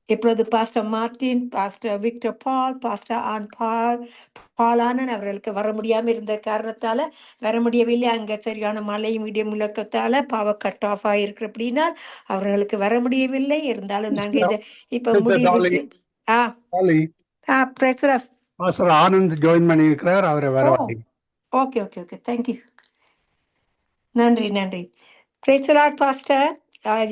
இப்பொழுது pastor Martin, pastor Victor Paul, pastor ஆன் பாலானன் அவர்களுக்கு வர முடியாமல் இருந்த காரணத்தால வர முடியவில்லை. அங்க சரியான மழையும் இடி முழக்கத்தால பவர் கட் ஆஃப் ஆகிருக்கு. அப்படின்னா அவர்களுக்கு வர முடியவில்லை. இருந்தாலும் நாங்க இதை இப்ப முடிவு ஆனந்த் ஜாயின் பண்ணி இருக்கிறார். அவரை வரவாங்க. ஓகே ஓகே ஓகே, தேங்க்யூ, நன்றி. Price the Lord pastor.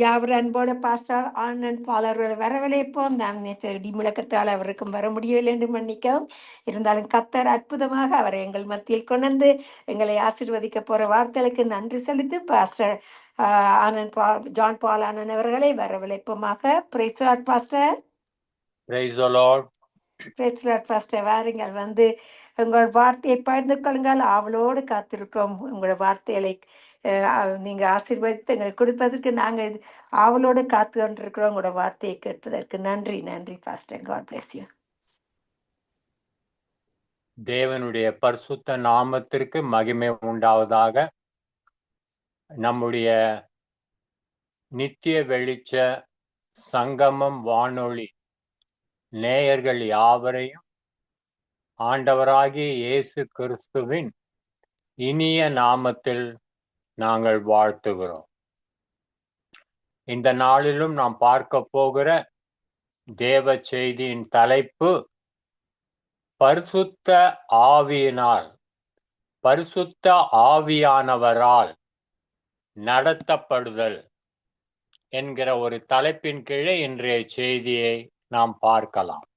யாவர் அன்போட பாஸ்டர் ஆனந்த் பாலர் வரவழைப்போம். நான் இடி முழக்கத்தால் அவருக்கும் வர முடியவில்லை என்று மன்னிக்கவும். இருந்தாலும் கத்தர் அற்புதமாக அவரை எங்கள் மத்தியில் கொண்டு எங்களை ஆசீர்வதிக்க போற வார்த்தைகளுக்கு நன்றி செலுத்தி pastor Anand John Paul Anand அவர்களை வரவழைப்போமாக. Praise the Lord pastor. Praise the Lord. Praise the Lord pastor. வாருங்கள், வந்து உங்கள் வார்த்தையை பகிர்ந்து கொள்ளுங்கள். ஆவலோடு காத்திருக்கோம். உங்களோட வார்த்தைகளை நீங்க ஆசீர்வதித்து எங்களுக்கு கொடுப்பதற்கு நாங்கள் ஆவலோடு காத்து கொண்டிருக்கிறோம். உங்களோட வார்த்தையை கேட்பதற்கு நன்றி பாஸ்டர். God bless you. தேவனுடைய பரிசுத்த நாமத்திற்கு மகிமை உண்டாவதாக. நம்முடைய நித்திய வெளிச்ச சங்கமம் வானொலி நேயர்கள் யாவரையும் ஆண்டவராகிய இயேசு கிறிஸ்துவின் இனிய நாமத்தில் நாங்கள் வாழ்த்துகிறோம். இந்த நாளிலும் நாம் பார்க்க போகிற தேவ செய்தியின் தலைப்பு பரிசுத்த ஆவியானவரால் நடத்தப்படுதல் என்கிற ஒரு தலைப்பின் கீழே இன்றைய செய்தியை நாம் பார்க்கலாம்.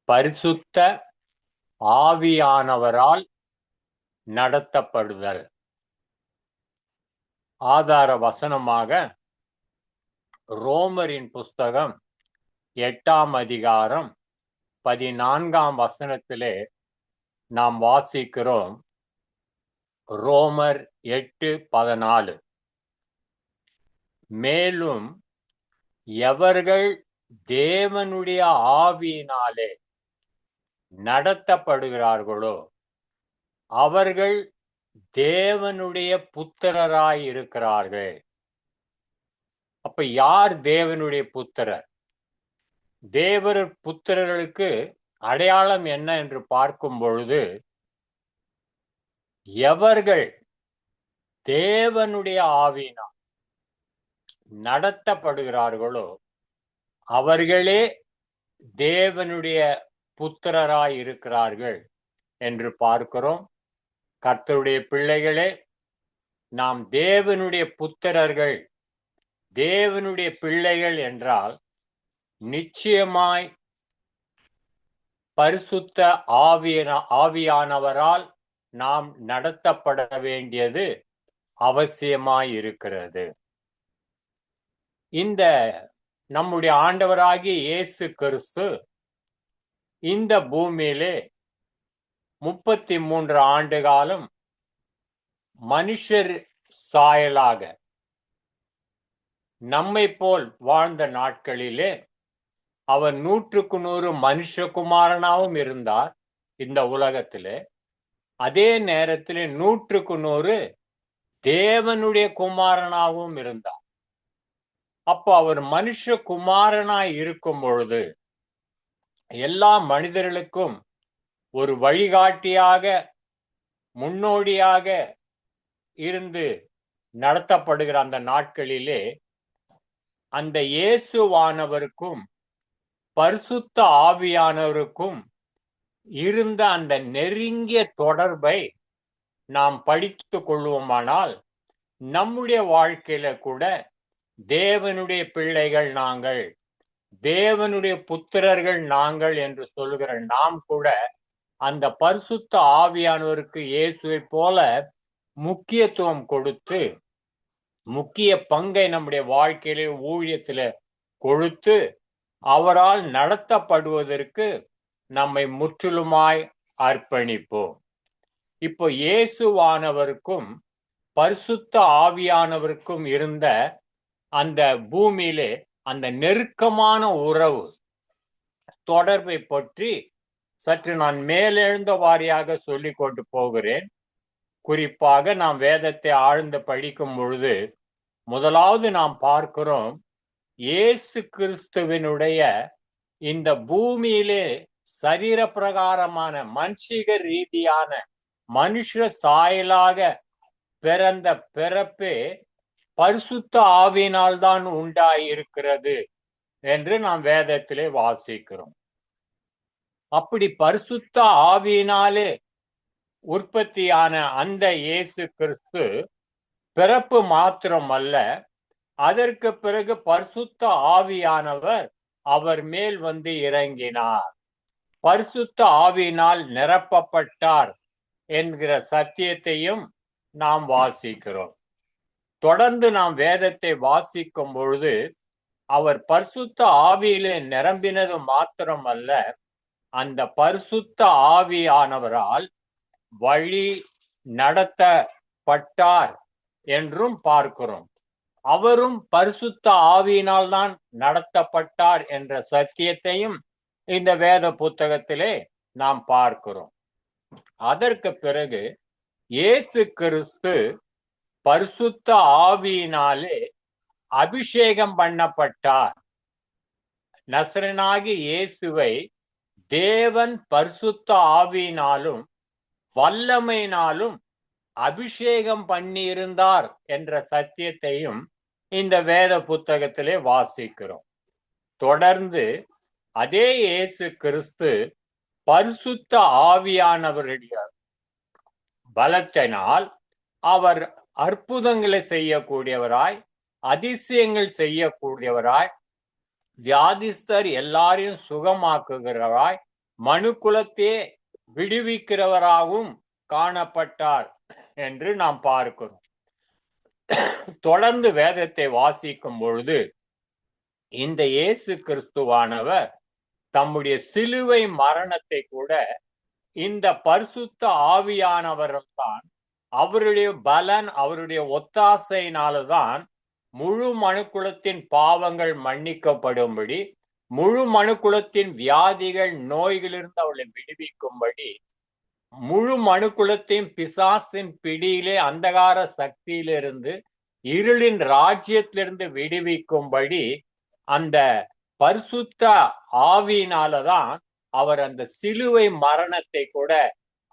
பரிசுத்த ஆவியானவரால் நடத்தப்படுதல். ஆதார வசனமாக ரோமரின் புஸ்தகம் 8ஆம் அதிகாரம் 14ஆம் வசனத்திலே நாம் வாசிக்கிறோம். ரோமர் 8:14. மேலும் எவர்கள் தேவனுடைய ஆவியினாலே நடத்தப்படுகிறார்களோ அவர்கள் தேவனுடைய புத்திரராய் இருக்கிறார்கள். அப்ப யார் தேவனுடைய புத்திரர்? தேவர் புத்திரர்களுக்கு அடையாளம் என்ன என்று பார்க்கும் பொழுது, எவர்கள் தேவனுடைய ஆவியினால் நடத்தப்படுகிறார்களோ அவர்களே தேவனுடைய புத்திரராய் இருக்கிறார்கள் என்று பார்க்கிறோம். கர்த்தருடைய பிள்ளைகளே, நாம் தேவனுடைய புத்திரர்கள், தேவனுடைய பிள்ளைகள் என்றால் நிச்சயமாய் பரிசுத்த ஆவியானவரால் நாம் நடத்தப்பட வேண்டியது அவசியமாய் இருக்கிறது. இந்த நம்முடைய ஆண்டவராகிய இயேசு கிறிஸ்து இந்த பூமியிலே 33 ஆண்டு காலம் மனுஷர் சாயலாக நம்மை போல் வாழ்ந்த நாட்களிலே அவர் 100% மனுஷகுமாரனாகவும் இருந்தார் இந்த உலகத்திலே. அதே நேரத்திலே 100% தேவனுடைய குமாரனாகவும் இருந்தார். அப்போ அவர் மனுஷகுமாரனாய் இருக்கும் பொழுது எல்லா மனிதர்களுக்கும் ஒரு வழிகாட்டியாக, முன்னோடியாக இருந்து நடத்தப்படுகிற அந்த நாட்களிலே அந்த இயேசுவானவருக்கும் பரிசுத்த ஆவியானவருக்கும் இருந்த அந்த நெருங்கிய தொடர்பை நாம் படித்து கொள்வோமானால் நம்முடைய வாழ்க்கையில கூட தேவனுடைய பிள்ளைகள் நாங்கள், தேவனுடைய புத்திரர்கள் நாங்கள் என்று சொல்லுகிற நாம் கூட அந்த பரிசுத்த ஆவியானவருக்கு இயேசுவை போல முக்கியத்துவம் கொடுத்து, முக்கிய பங்கை நம்முடைய வாழ்க்கையிலே ஊழியத்தில கொடுத்து அவரால் நடத்தப்படுவதற்கு நம்மை முற்றிலுமாய் அர்ப்பணிப்போம். இப்போ இயேசுவானவருக்கும் பரிசுத்த ஆவியானவருக்கும் இருந்த அந்த பூமியிலே அந்த நெருக்கமான உறவு தொடர்பை பற்றி சற்று நான் மேலெழுந்த வாரியாக சொல்லிக் கொண்டு போகிறேன். குறிப்பாக நாம் வேதத்தை ஆழ்ந்து படிக்கும் பொழுது முதலாவது நாம் பார்க்கிறோம், இயேசு கிறிஸ்துவினுடைய இந்த பூமியிலே சரீர பிரகாரமான மனுஷிக ரீதியான மனுஷ சாயலாக பிறந்த பிறப்பே பரிசுத்த ஆவியினால் தான் உண்டாயிருக்கிறது என்று நாம் வேதத்திலே வாசிக்கிறோம். அப்படி பரிசுத்த ஆவியினாலே உற்பத்தியான அந்த இயேசு கிறிஸ்து பிறப்பு மாத்திரம் அல்ல, அதற்கு பிறகு பரிசுத்த ஆவியானவர் அவர் மேல் வந்து இறங்கினார், பரிசுத்த ஆவியினால் நிரப்பப்பட்டார் என்கிற சத்தியத்தையும் நாம் வாசிக்கிறோம். தொடர்ந்து நாம் வேதத்தை வாசிக்கும் பொழுது அவர் பரிசுத்த ஆவியிலே நிரம்பினது மாத்திரமல்ல, அந்த பரிசுத்த ஆவியானவரால் வழி நடத்தப்பட்டார் என்றும் பார்க்கிறோம். அவரும் பரிசுத்த ஆவியினால் தான் நடத்தப்பட்டார் என்ற சத்தியத்தையும் இந்த வேத புத்தகத்திலே நாம் பார்க்கிறோம். அதற்கு பிறகு இயேசு கிறிஸ்து பரிசுத்த ஆவியினாலே அபிஷேகம் பண்ணப்பட்டார். நசரேயனாகிய இயேசுவை தேவன் பரிசுத்த ஆவியினாலும் வல்லமையினாலும் அபிஷேகம் பண்ணியிருந்தார் என்ற சத்தியத்தையும் இந்த வேத புத்தகத்திலே வாசிக்கிறோம். தொடர்ந்து அதே இயேசு கிறிஸ்து பரிசுத்த ஆவியானவருடைய பலத்தினால் அவர் அற்புதங்களை செய்யக்கூடியவராய், அதிசயங்கள் செய்யக்கூடியவராய், வியாதிஸ்தர் எல்லாரையும் சுகமாக்குகிறவராய், மனுக்குலத்தையே விடுவிக்கிறவராகவும் காணப்பட்டார் என்று நாம் பார்க்கிறோம். தொடர்ந்து வேதத்தை வாசிக்கும் பொழுது இந்த இயேசு கிறிஸ்துவானவர் தம்முடைய சிலுவை மரணத்தை கூட இந்த பரிசுத்த ஆவியானவர்தான், அவருடைய பலன், அவருடைய ஒத்தாசையினால்தான் முழு மனுக்குலத்தின் பாவங்கள் மன்னிக்கப்படும்படி, முழு மனுக்குலத்தின் வியாதிகள் நோய்களிலிருந்து அவளை விடுவிக்கும்படி, முழு மனுக்குலத்தையும் பிசாசின் பிடியிலே அந்தகார சக்தியிலிருந்து இருளின் ராஜ்யத்திலிருந்து விடுவிக்கும்படி அந்த பரிசுத்த ஆவியினாலதான் அவர் அந்த சிலுவை மரணத்தை கூட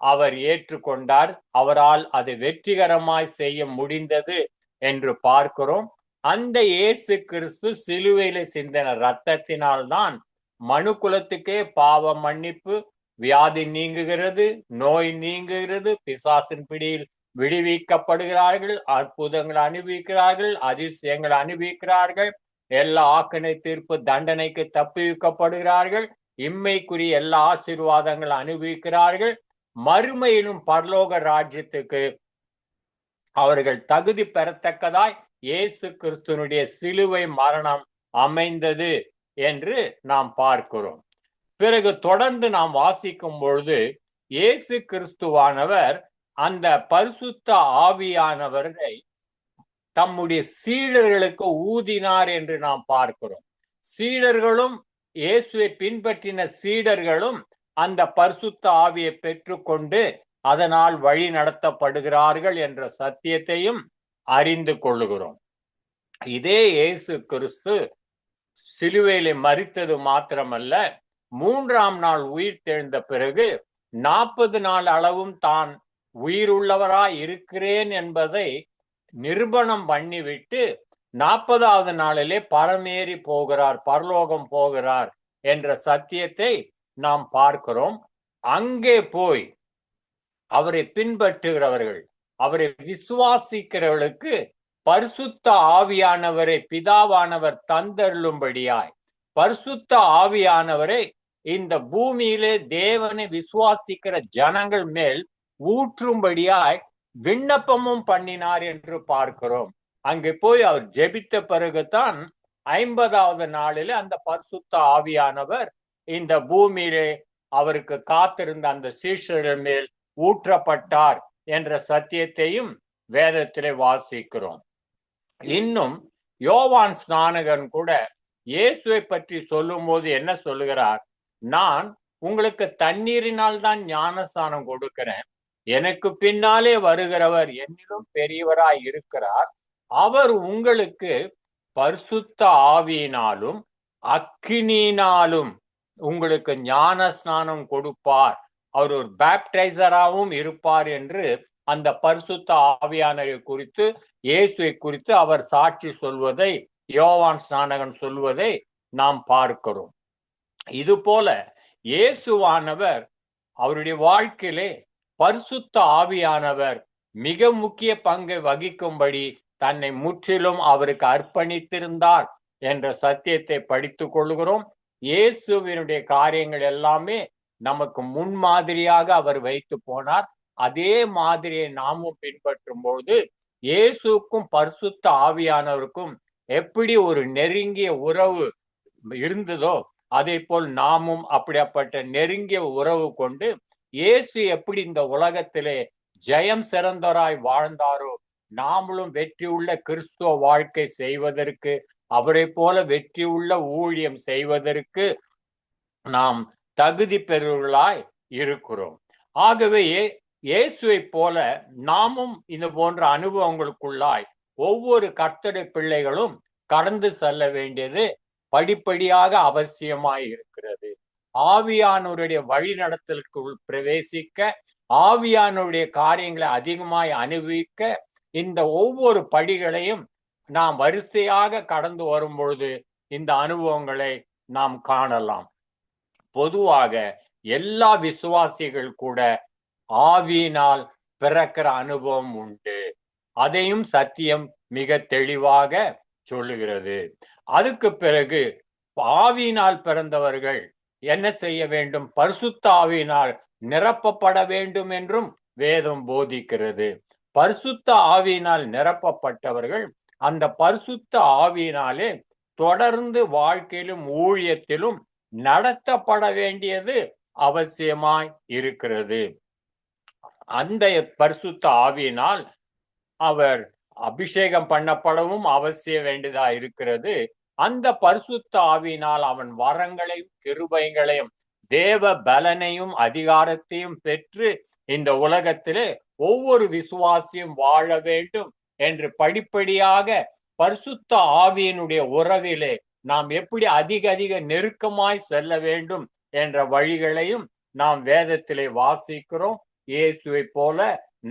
அவர் ஏற்றுக்கொண்டார். அவரால் அது வெற்றிகரமாய் செய்ய முடிந்தது என்று பார்க்கிறோம். அந்த இயேசு கிறிஸ்து சிலுவையில சிந்தின இரத்தத்தினால்தான் மனுக்குலத்துக்கே பாவ மன்னிப்பு, வியாதி நீங்குகிறது, நோய் நீங்குகிறது, பிசாசின் பிடியில் விடுவிக்கப்படுகிறார்கள், அற்புதங்கள் அனுபவிக்கிறார்கள், அதிசயங்கள் அனுபவிக்கிறார்கள், எல்லா ஆக்கினை தீர்ப்பு தண்டனைக்கு தப்புவிக்கப்படுகிறார்கள், இம்மைக்குரிய எல்லா ஆசீர்வாதங்கள் அனுபவிக்கிறார்கள், மறுமையிலும் பரலோக ராஜ்யத்துக்கு அவர்கள் தகுதி பெறத்தக்கதாய் இயேசு கிறிஸ்துனுடைய சிலுவை மரணம் அமைந்தது என்று நாம் பார்க்கிறோம். பிறகு தொடர்ந்து நாம் வாசிக்கும் பொழுது இயேசு கிறிஸ்துவானவர் அந்த பரிசுத்த ஆவியானவரை தம்முடைய சீடர்களுக்கு ஊதினார் என்று நாம் பார்க்கிறோம். சீடர்களும், இயேசுவை பின்பற்றின சீடர்களும் அந்த பரிசுத்த ஆவியை பெற்றுக்கொண்டு அதனால் வழி நடத்தப்படுகிறார்கள் என்ற சத்தியத்தையும் அறிந்து கொள்ளுகிறோம். இதே இயேசு கிறிஸ்து சிலுவையிலே மரித்தது மாத்திரமல்ல, 3ஆம் நாள் உயிர் தெழுந்த பிறகு 40 நாள் அளவும் தான் உயிருள்ளவராய் இருக்கிறேன் என்பதை நிரூபணம் பண்ணிவிட்டு 40வது நாளிலே பரமேறி போகிறார், பரலோகம் போகிறார் என்ற சத்தியத்தை நாம் பார்க்கிறோம். அங்கே போய் அவரை பின்பற்றுகிறவர்கள், அவரை விசுவாசிக்கிறவர்களுக்கு பரிசுத்த ஆவியானவரை பிதாவானவர் தந்தருளும்படியாய், பரிசுத்த ஆவியானவரை இந்த பூமியிலே தேவனை விசுவாசிக்கிற ஜனங்கள் மேல் ஊற்றும்படியாய் விண்ணப்பமும் பண்ணினார் என்று பார்க்கிறோம். அங்கே போய் அவர் ஜெபித்த பிறகுதான் 50வது நாளிலே அந்த பரிசுத்த ஆவியானவர் இந்த பூமியிலே அவருக்கு காத்திருந்த அந்த சீஷர்கள் மேல் ஊற்றப்பட்டார் என்ற சத்தியத்தையும் வேதத்திலே வாசிக்கிறோம். இன்னும் யோவான் ஸ்நானகன் கூட இயேசுவை பற்றி சொல்லும் போது என்ன சொல்லுகிறார்? நான் உங்களுக்கு தண்ணீரினால் தான் ஞானஸ்நானம் கொடுக்கிறேன், எனக்கு பின்னாலே வருகிறவர் என்னிலும் பெரியவராய் இருக்கிறார், அவர் உங்களுக்கு பரிசுத்த ஆவியினாலும் அக்கினியினாலும் உங்களுக்கு ஞான ஸ்நானம் கொடுப்பார். அவர் ஒரு பேப்டைசராகவும் இருப்பார் என்று அந்த பரிசுத்த ஆவியானவரை குறித்து, இயேசுவை குறித்து அவர் சாட்சி சொல்வதை, யோவான் ஸ்நானகன் சொல்வதை நாம் பார்க்கிறோம். இது போல இயேசுவானவர் அவருடைய வாழ்க்கையிலே பரிசுத்த ஆவியானவர் மிக முக்கிய பங்கை வகிக்கும்படி தன்னை முற்றிலும் அவருக்கு அர்ப்பணித்திருந்தார் என்ற சத்தியத்தை படித்துக் கொள்கிறோம். இயேசுவினுடைய காரியங்கள் எல்லாமே நமக்கு முன்மாதிரியாக அவர் வைத்து போனார். அதே மாதிரியை நாமும் பின்பற்றும் பொழுது இயேசுக்கும் பரிசுத்த ஆவியானவருக்கும் எப்படி ஒரு நெருங்கிய உறவு இருந்ததோ அதே போல் நாமும் அப்படிப்பட்ட நெருங்கிய உறவு கொண்டு இயேசு எப்படி இந்த உலகத்திலே ஜெயம் சிறந்தவராய் வாழ்ந்தாரோ நாமளும் வெற்றியுள்ள கிறிஸ்துவ வாழ்க்கை செய்வதற்கு, அவரை போல வெற்றியுள்ள ஊழியம் செய்வதற்கு நாம் தகுதி பெறுவர்களாய் இருக்கிறோம். ஆகவே இயேசுவை போல நாமும் இது போன்ற அனுபவங்களுக்குள்ளாய் ஒவ்வொரு கர்த்தருடைய பிள்ளைகளும் கடந்து செல்ல வேண்டியது படிப்படியாக அவசியமாய் இருக்கிறது. ஆவியானவருடைய வழி நடத்தலுக்குள் பிரவேசிக்க, ஆவியானவருடைய காரியங்களை அதிகமாய் அனுபவிக்க இந்த ஒவ்வொரு படிகளையும் நாம் வரிசையாக கடந்து வரும் பொழுது இந்த அனுபவங்களை நாம் காணலாம். பொதுவாக எல்லா விசுவாசிகள் கூட ஆவியினால் பிறக்கிற அனுபவம் உண்டு. அதையும் சத்தியம் மிக தெளிவாக சொல்லுகிறது. அதுக்கு பிறகு ஆவியினால் பிறந்தவர்கள் என்ன செய்ய வேண்டும்? பரிசுத்த ஆவியினால் நிரப்பப்பட வேண்டும் என்றும் வேதம் போதிக்கிறது. பரிசுத்த ஆவியினால் நிரப்பப்பட்டவர்கள் அந்த பரிசுத்த ஆவியினாலே தொடர்ந்து வாழ்க்கையிலும் ஊழியத்திலும் நடத்தப்பட வேண்டியது அவசியமாய் இருக்கிறது. அந்த பரிசுத்த ஆவியினால் அவர் அபிஷேகம் பண்ணப்படவும் அவசிய வேண்டியதா இருக்கிறது. அந்த பரிசுத்த ஆவியினால் அவன் வரங்களையும் கிருபைகளையும் தேவ பலனையும் அதிகாரத்தையும் பெற்று இந்த உலகத்திலே ஒவ்வொரு விசுவாசியும் வாழ வேண்டும் என்று படிப்படியாக பரிசுத்த ஆவியினுடைய உறவிலே நாம் எப்படி அதிக நெருக்கமாய் செல்ல வேண்டும் என்ற வழிகளையும் நாம் வேதத்திலே வாசிக்கிறோம். இயேசுவை போல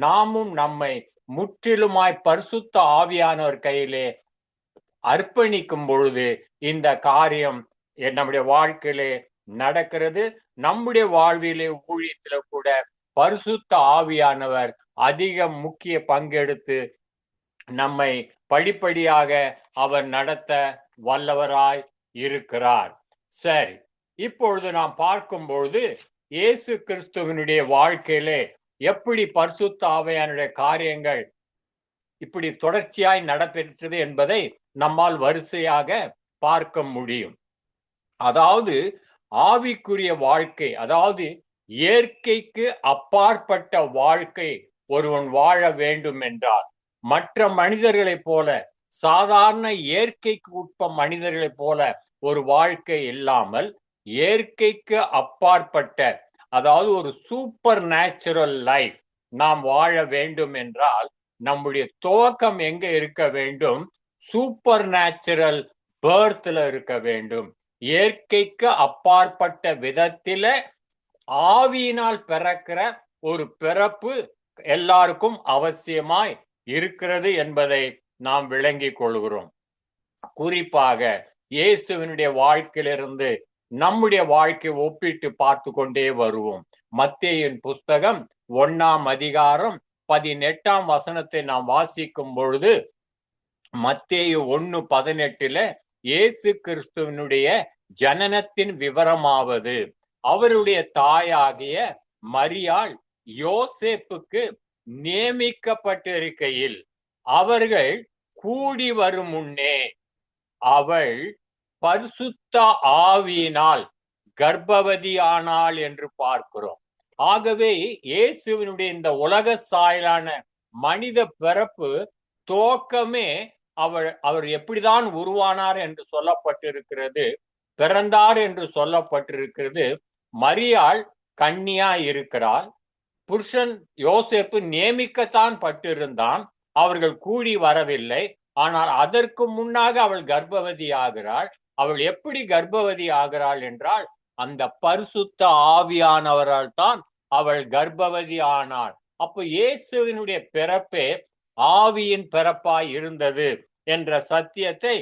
நாமும் நம்மை முற்றிலுமாய் பரிசுத்த ஆவியானவர் கையிலே அர்ப்பணிக்கும் பொழுது இந்த காரியம் நம்முடைய வாழ்க்கையிலே நடக்கிறது. நம்முடைய வாழ்விலே ஊழியத்தில கூட பரிசுத்த ஆவியானவர் அதிக முக்கிய பங்கெடுத்து நம்மை படிப்படியாக அவர் நடத்த வல்லவராய் இருக்கிறார். சரி, இப்பொழுது நாம் பார்க்கும் பொழுது இயேசு கிறிஸ்துவனுடைய வாழ்க்கையிலே எப்படி பரிசுத்த ஆவியானுடைய காரியங்கள் இப்படி தொடர்ச்சியாய் நடைபெற்றது என்பதை நம்மால் வரிசையாக பார்க்க முடியும். அதாவது ஆவிக்குரிய வாழ்க்கை, அதாவது இயற்கைக்கு அப்பாற்பட்ட வாழ்க்கை ஒருவன் வாழ வேண்டும் என்றால் மற்ற மனிதர்களைப் போல, சாதாரண இயற்கைக்கு உட்பட்ட மனிதர்களைப் போல ஒரு வாழ்க்கை இல்லாமல் இயற்கைக்கு அப்பாற்பட்ட, அதாவது ஒரு சூப்பர் நேச்சுரல் லைஃப் நாம் வாழ வேண்டும் என்றால் நம்முடைய துவக்கம் எங்க இருக்க வேண்டும்? சூப்பர் நேச்சுரல் பர்த்ல இருக்க வேண்டும். இயற்கைக்கு அப்பாற்பட்ட விதத்தில ஆவியினால் பிறக்கிற ஒரு பிறப்பு எல்லாருக்கும் அவசியமாய் இருக்கிறது என்பதை நாம் விளங்கிக் கொள்கிறோம். குறிப்பாக இயேசுவினுடைய வாழ்க்கையிலிருந்து நம்முடைய வாழ்க்கை ஒப்பிட்டு பார்த்து கொண்டே வருவோம். மத்தேயுவின் புஸ்தகம் 1ஆம் அதிகாரம் 18ஆம் வசனத்தை நாம் வாசிக்கும் பொழுது மத்தேயு 1:18 இயேசு கிறிஸ்துவனுடைய ஜனனத்தின் விவரமாவது, அவருடைய தாயாகிய மரியாள் யோசேப்புக்கு நியமிக்கப்பட்டிருக்கையில் அவர்கள் கூடி வரும் முன்னே அவள் பரிசுத்த ஆவியினால் கர்ப்பவதியானாள் என்று பார்க்கிறோம். ஆகவே இயேசுவினுடைய இந்த உலக சாயலான மனித பிறப்பு துவக்கமே அவர் எப்படிதான் உருவானார் என்று சொல்லப்பட்டிருக்கிறது, பிறந்தார் என்று சொல்லப்பட்டிருக்கிறது. மரியாள் கன்னியா இருக்கிறாள். புருஷன் யோசேப்பு நியமிக்கத்தான் பட்டிருந்தான், அவர்கள் கூடி வரவில்லை. ஆனால் அதற்கு முன்னாக அவள் கர்ப்பவதி ஆகிறாள். அவள் எப்படி கர்ப்பவதி ஆகிறாள் என்றால் அந்த பரிசுத்த ஆவியானவரால் தான் அவள் கர்ப்பவதி ஆனாள். அப்போ இயேசுவினுடைய பிறப்பே ஆவியின் பிறப்பாய் இருந்தது என்ற சத்தியத்தை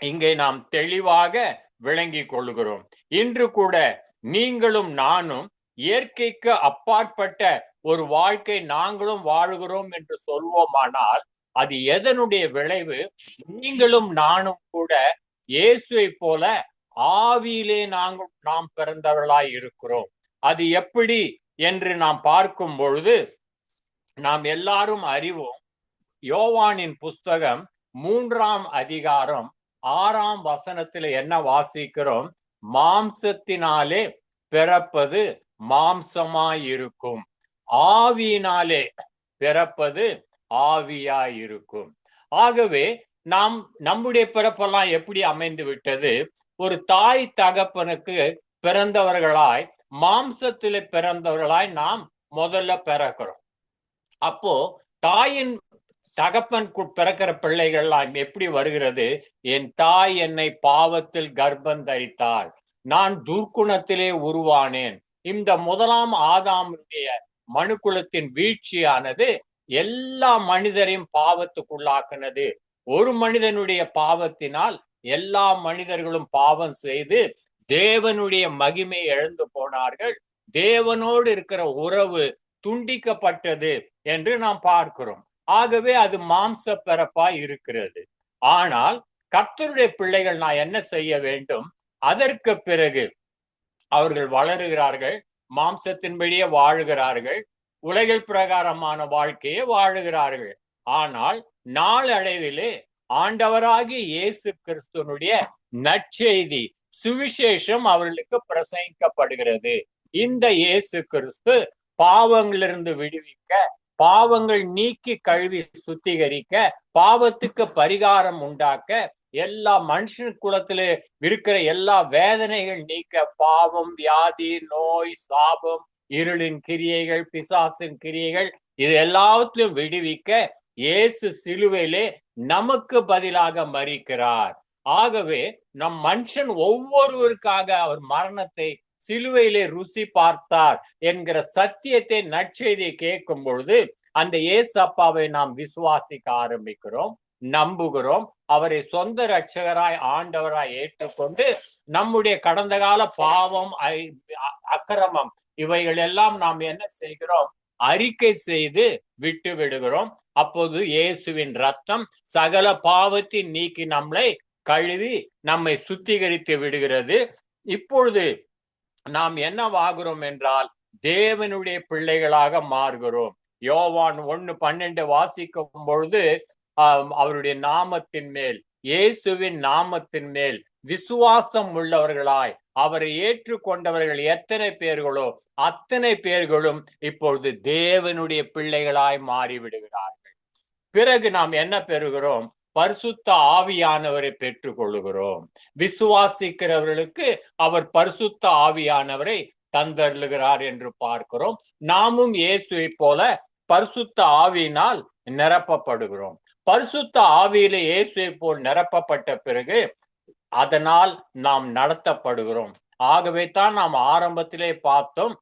இங்கே நாம் தெளிவாக விளங்கிக் கொள்கிறோம். இன்று கூட நீங்களும் நானும் இயற்கைக்கு அப்பாற்பட்ட ஒரு வாழ்க்கை நாங்களும் வாழுகிறோம் என்று சொல்வோமானால் அது எதனுடைய விளைவு? நீங்களும் நானும் கூட இயேசுவை போல ஆவியிலே நாம் பிறந்தவர்களாய் இருக்கிறோம். அது எப்படி என்று நாம் பார்க்கும் பொழுது நாம் எல்லாரும் அறிவோம். யோவானின் புஸ்தகம் 3ஆம் அதிகாரம் 6ஆம் வசனத்துல என்ன வாசிக்கிறோம்? மாம்சத்தினாலே பிறப்பது மாம்சமாயிருக்கும், ஆவியினாலே பிறப்பது ஆவியாயிருக்கும். ஆகவே நம்முடைய பிறப்பெல்லாம் எப்படி அமைந்து விட்டது? ஒரு தாய் தகப்பனுக்கு பிறந்தவர்களாய், மாம்சத்திலே பிறந்தவர்களாய் நாம் முதல்ல பிறக்கிறோம். அப்போ தாயின் தகப்பன் பிறக்கிற பிள்ளைகள்லாம் எப்படி வருகிறது? என் தாய் என்னை பாவத்தில் கர்ப்பம் தரித்தாள், நான் துர்க்குணத்திலே உருவானேன். இந்த முதலாம் ஆதாமுடைய மனுக்குலத்தின் வீழ்ச்சியானது எல்லா மனிதரையும் பாவத்துக்குள்ளாக்குனது. ஒரு மனிதனுடைய பாவத்தினால் எல்லா மனிதர்களும் பாவம் செய்து தேவனுடைய மகிமை இழந்து போனார்கள். தேவனோடு இருக்கிற உறவு துண்டிக்கப்பட்டது என்று நாம் பார்க்கிறோம். ஆகவே அது மாம்ச பிறப்பாய் இருக்கிறது. ஆனால் கர்த்தருடைய பிள்ளைகள் நான் என்ன செய்ய வேண்டும்? அதற்கு பிறகு அவர்கள் வளருகிறார்கள், மாம்சத்தின்படியே வாழுகிறார்கள், உலகில் பிரகாரமான வாழ்க்கையை வாழுகிறார்கள். ஆனால் நாளடைவிலே ஆண்டவராகிய இயேசு கிறிஸ்துவனுடைய நற்செய்தி சுவிசேஷம் அவர்களுக்கு பிரசங்கிக்கப்படுகிறது. இந்த இயேசு கிறிஸ்து பாவங்களிலிருந்து விடுவிக்க, பாவங்கள் நீக்கி கழுவி சுத்திகரிக்க, பாவத்துக்கு பரிகாரம் உண்டாக்க, எல்லா மனுஷன் குலத்திலே இருக்கிற எல்லா வேதனைகள் நீக்க, பாவம், வியாதி, நோய், சாபம், இருளின் கிரியைகள், பிசாசின் கிரியைகள், இது எல்லாவற்றிலும் விடுவிக்க இயேசு சிலுவையிலே நமக்கு பதிலாக மரிக்கிறார். ஆகவே நம் மனுஷன் ஒவ்வொருவருக்காக அவர் மரணத்தை சிலுவையிலே ருசி பார்த்தார் என்கிற சத்தியத்தை, நற்செய்தியை கேட்கும் பொழுது அந்த இயேசு அப்பாவை நாம் விசுவாசிக்க ஆரம்பிக்கிறோம், நம்புகிறோம். அவரை சொந்த இரட்சகராய் ஆண்டவராய் ஏற்றுக்கொண்டு நம்முடைய கடந்த கால பாவம், அக்கிரமம் இவைகள் எல்லாம் நாம் என்ன செய்கிறோம்? அறிக்கை செய்து விட்டு விடுகிறோம். அப்போது இயேசுவின் ரத்தம் சகல பாவத்தை நீக்கி நம்மளை கழுவி நம்மை சுத்திகரித்து விடுகிறது. இப்பொழுது நாம் என்னவாகிறோம் என்றால் தேவனுடைய பிள்ளைகளாக மாறுகிறோம். யோவான் 1:12 வாசிக்கும் பொழுது அவருடைய நாமத்தின் மேல், இயேசுவின் நாமத்தின் மேல் விசுவாசம் உள்ளவர்களாய் அவரை ஏற்றுக்கொண்டவர்கள் எத்தனை பேர்களோ அத்தனை பேர்களும் இப்பொழுது தேவனுடைய பிள்ளைகளாய் மாறிவிடுகிறார்கள். பிறகு நாம் என்ன பெறுகிறோம்? பரிசுத்த ஆவியானவரை பெற்றுக் கொள்ளுகிறோம். விசுவாசிக்கிறவர்களுக்கு அவர் பரிசுத்த ஆவியானவரை தந்தருளுகிறார் என்று பார்க்கிறோம். நாமும் இயேசுவை போல பரிசுத்த ஆவியினால் நிரப்பப்படுகிறோம். பரிசுத்த ஆவியிலே இயேசுவை போல் நிரப்பப்பட்ட பிறகு அதனால் நாம் நடத்தப்படுகிறோம். ஆகவே தான் நாம் ஆரம்பத்திலே பார்த்தோம்,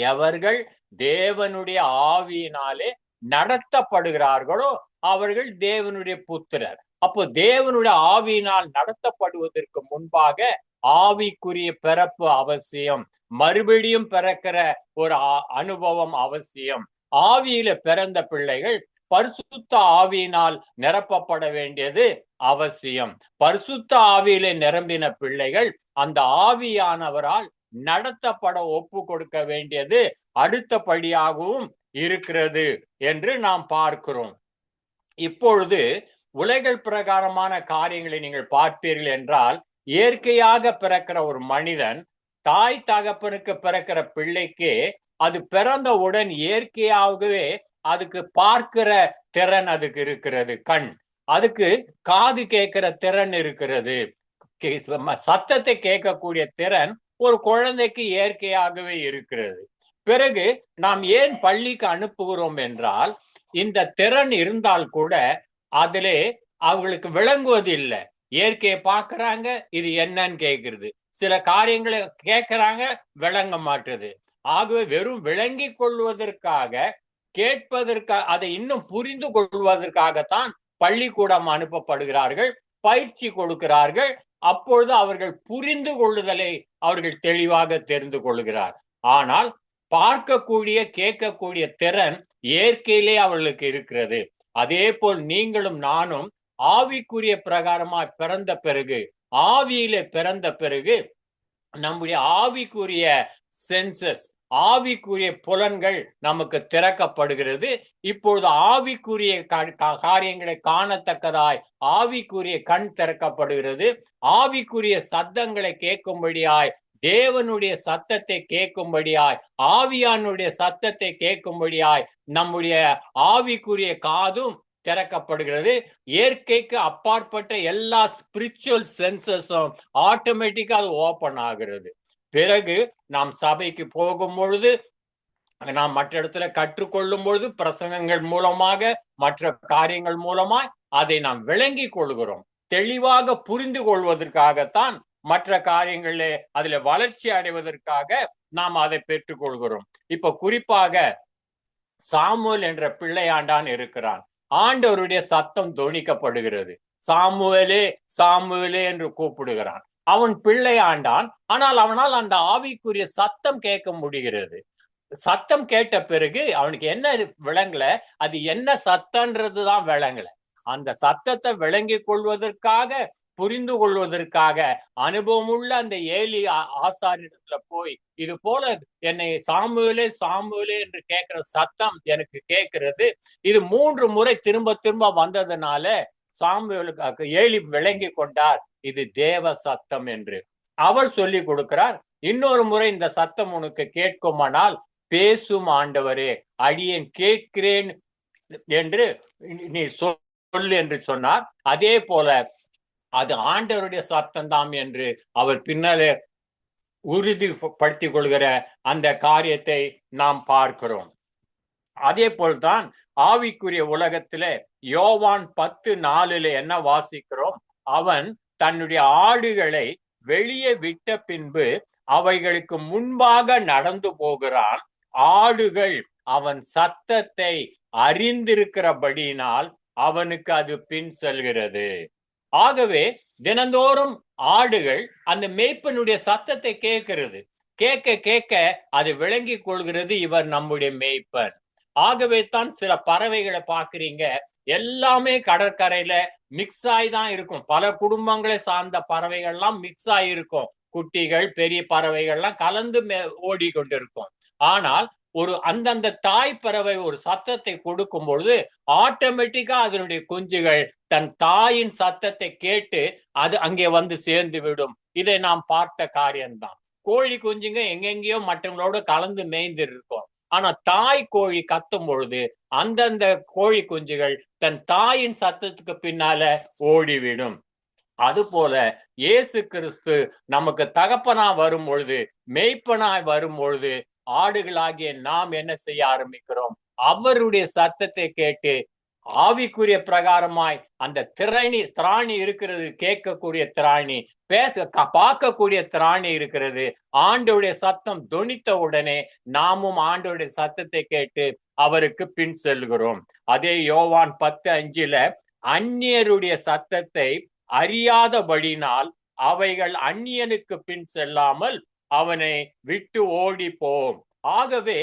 எவர்கள் தேவனுடைய ஆவியினாலே நடத்தப்படுகிறார்களோ அவர்கள் தேவனுடைய புத்திரர். அப்போ தேவனுடைய ஆவியினால் நடத்தப்படுவதற்கு முன்பாக ஆவிக்குரிய பிறப்பு அவசியம், மறுபடியும் பிறக்கிற ஒரு அனுபவம் அவசியம். ஆவியில பிறந்த பிள்ளைகள் பரிசுத்த ஆவியினால் நிரப்பப்பட வேண்டியது அவசியம். பரிசுத்த ஆவியிலே நிரம்பின பிள்ளைகள் அந்த ஆவியானவரால் நடத்தப்பட ஒப்பு கொடுக்க வேண்டியது அடுத்தபடியாகவும் இருக்கிறது என்று நாம் பார்க்கிறோம். இப்பொழுது உலகில் பிரகாரமான காரியங்களை நீங்கள் பார்ப்பீர்கள் என்றால், இயற்கையாக பிறக்கிற ஒரு மனிதன் தாய் தகப்பனுக்கு பிறக்கிற பிள்ளைக்கு அது பிறந்தவுடன் இயற்கையாகவே அதுக்கு பார்க்கிற திறன் அதுக்கு இருக்கிறது, கண். அதுக்கு காது கேட்கிற திறன் இருக்கிறது, சத்தத்தை கேட்கக்கூடிய திறன் ஒரு குழந்தைக்கு இயற்கையாகவே இருக்கிறது. பிறகு நாம் ஏன் பள்ளிக்கு அனுப்புகிறோம் என்றால், இந்த திறன் இருந்தால் கூட அதிலே அவங்களுக்கு விளங்குவது இல்லை. இயற்கையை பார்க்கறாங்க, இது என்னன்னு கேட்கிறது. சில காரியங்களை கேட்கறாங்க, விளங்க மாட்டுது. ஆகவே வெறும் விளங்கி கொள்வதற்காக, கேட்பதற்காக, அதை இன்னும் புரிந்து கொள்வதற்காகத்தான் பள்ளிக்கூடம் அனுப்பப்படுகிறார்கள், பயிற்சி கொடுக்கிறார்கள். அப்பொழுது அவர்கள் புரிந்து கொள்ளுதலை அவர்கள் தெளிவாக தெரிந்து கொள்கிறார். ஆனால் பார்க்கக்கூடிய, கேட்கக்கூடிய திறன் இயற்கையிலே அவர்களுக்கு இருக்கிறது. அதே போல் நீங்களும் நானும் ஆவிக்குரிய பிரகாரமாய் பிறந்த பிறகு, ஆவியிலே பிறந்த பிறகு, நம்முடைய ஆவிக்குரிய சென்சஸ், ஆவிக்குரிய புலன்கள் நமக்கு திறக்கப்படுகிறது. இப்பொழுது ஆவிக்குரிய காரியங்களை காணத்தக்கதாய் ஆவிக்குரிய கண் திறக்கப்படுகிறது. ஆவிக்குரிய சத்தங்களை கேட்கும்படியாய், தேவனுடைய சத்தத்தை கேட்கும்படியாய், ஆவியானுடைய சத்தத்தை கேட்கும்படியாய் நம்முடைய ஆவிக்குரிய காதும் திறக்கப்படுகிறது. இயற்கைக்கு அப்பாற்பட்ட எல்லா ஸ்பிரிச்சுவல் சென்சஸும் ஆட்டோமேட்டிக்கா அது ஓபன் ஆகிறது. பிறகு நாம் சபைக்கு போகும் பொழுது, நாம் மற்ற இடத்துல கற்றுக்கொள்ளும் பொழுது, பிரசங்கங்கள் மூலமாக, மற்ற காரியங்கள் மூலமாய் அதை நாம் விளங்கி கொள்கிறோம். தெளிவாக புரிந்து கொள்வதற்காகத்தான், மற்ற காரியங்களே அதுல வளர்ச்சி அடைவதற்காக நாம் அதை பெற்றுக் கொள்கிறோம். இப்ப குறிப்பாக சாமுவேல் என்ற பிள்ளையாண்டான் இருக்கிறான். ஆண்டவருடைய சத்தம் தொனிக்கப்படுகிறது. சாமுவேலே, சாமுவேலே என்று கூப்பிடுகிறான். அவன் பிள்ளையாண்டான். ஆனால் அவனால் அந்த ஆவிக்குரிய சத்தம் கேட்க முடிகிறது. சத்தம் கேட்ட பிறகு அவனுக்கு என்ன விளங்கல, அது என்ன சத்தம்ன்றதுதான் விளங்கல. அந்த சத்தத்தை விளங்கி கொள்வதற்காக, புரிந்து கொள்வதற்காக அனுபவமுள்ள அந்த ஏலி ஆசாரியத்துல போய், இது போல என்னை சாமுவேலே சாமுவேலே என்று கேட்கிற சத்தம் எனக்கு கேட்கிறது. இது 3 முறை திரும்ப திரும்ப வந்ததுனால சாமுவேலுக்கு ஏலி விளங்கி கொண்டார், இது தேவ சத்தம் என்று. அவர் சொல்லி கொடுக்கிறார், இன்னொரு முறை இந்த சத்தம் உனக்கு கேட்குமானால் பேசும் ஆண்டவரே, அடியேன் கேட்கிறேன் என்று நீ சொல் என்று சொன்னார். அதே போல அது ஆண்டவருடைய சத்தம் தான் என்று அவர் பின்னாலே உறுதிப்படுத்திக் கொள்கிற அந்த காரியத்தை நாம் பார்க்கிறோம். அதே போல்தான் ஆவிக்குரிய உலகத்திலே யோவான் 10:4 என்ன வாசிக்கிறோம்? அவன் தன்னுடைய ஆடுகளை வெளியே விட்ட பின்பு அவைகளுக்கு முன்பாக நடந்து போகிறான். ஆடுகள் அவன் சத்தத்தை அறிந்திருக்கிறபடியினால் அவனுக்கு அது பின் செல்கிறது. ஆகவே தினந்தோறும் ஆடுகள் அந்த மேய்ப்பனுடைய சத்தத்தை கேட்கிறது. கேட்க கேட்க அது விளங்கி கொள்கிறது, இவர் நம்முடைய மேய்ப்பன். ஆகவே தான் சில பறவைகளை பாக்குறீங்க, எல்லாமே கடற்கரையில மிக்ஸ் ஆகி தான் இருக்கும். பல குடும்பங்களை சார்ந்த பறவைகள்லாம் மிக்ஸ் ஆகி இருக்கும். குட்டிகள், பெரிய பறவைகள்லாம் கலந்து ஓடிக்கொண்டிருக்கும். ஆனால் ஒரு அந்தந்த தாய் பறவை ஒரு சத்தத்தை கொடுக்கும் பொழுது ஆட்டோமேட்டிக்கா அதனுடைய குஞ்சுகள் தன் தாயின் சத்தத்தை கேட்டு அது அங்கே வந்து சேர்ந்து விடும். இதை நாம் பார்த்த காரியம்தான். கோழி குஞ்சுங்க எங்கெங்கேயோ மற்றவங்களோட கலந்து மேய்ந்து இருக்கும். ஆனா தாய் கோழி கத்தும் பொழுது அந்தந்த கோழி குஞ்சுகள் தன் தாயின் சத்தத்துக்கு பின்னால ஓடிவிடும். அது போல இயேசு கிறிஸ்து நமக்கு தகப்பனா வரும் பொழுது, மேய்ப்பனாய் வரும் பொழுது, ஆடுகளாகிய நாம் என்ன செய்ய ஆரம்பிக்கிறோம்? அவருடைய சத்தத்தை கேட்டு ஆவிக்குரிய பிரகாரமாய் அந்த திராணி இருக்கிறது, கேட்கக்கூடிய திராணி, பார்க்கக்கூடிய திராணி இருக்கிறது. ஆண்டவருடைய சத்தம் தொனித்த உடனே நாமும் ஆண்டவருடைய சத்தத்தை கேட்டு அவருக்கு பின் செல்கிறோம். அதே யோவான் 10:5 அந்நியருடைய சத்தத்தை அறியாதபடினால் அவைகள் அந்நியனுக்கு பின் செல்லாமல் அவனை விட்டு ஓடி போம். ஆகவே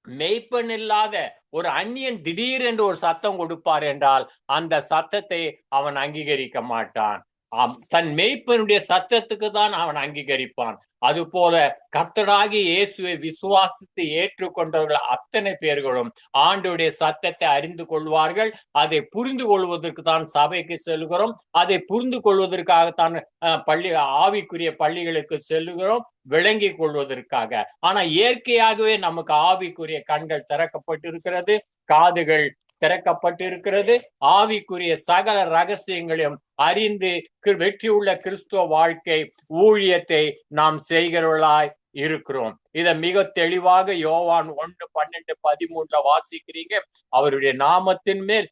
மெய்ப்பன் இல்லாத ஒரு அந்நியன் திடீரென்று ஒரு சத்தம் கொடுப்பார் என்றால் அந்த சத்தத்தை அவன் அங்கீகரிக்க மாட்டான். தன் மெய்ப்பனுடைய சத்தத்துக்கு தான் அவன் அங்கீகரிப்பான். அது போல கர்த்தராகிய இயேசுவை விசுவாசித்து ஏற்றுக்கொண்டவர்கள் அத்தனை பேர்களும் ஆண்டவருடைய சத்தத்தை அறிந்து கொள்வார்கள். அதை புரிந்து கொள்வதற்கு தான் சபைக்கு செல்கிறோம். அதை புரிந்து கொள்வதற்காகத்தான் ஆவிக்குரிய பள்ளிகளுக்கு செல்லுகிறோம், விளங்கி கொள்வதற்காக. ஆனா இயற்கையாகவே நமக்கு ஆவிக்குரிய கண்கள் திறக்கப்பட்டிருக்கிறது, காதுகள் திறக்கப்பட்டிருக்கிறது. ஆவிக்குரிய சகல ரகசியங்களையும் அறிந்து வெற்றி உள்ள கிறிஸ்துவ வாழ்க்கை ஊழியத்தை நாம் செய்கிறவர்களாய் இருக்கிறோம். இத மிக தெளிவாக யோவான் 1:12-13 வாசிக்கிறீங்க. அவருடைய நாமத்தின் மேல்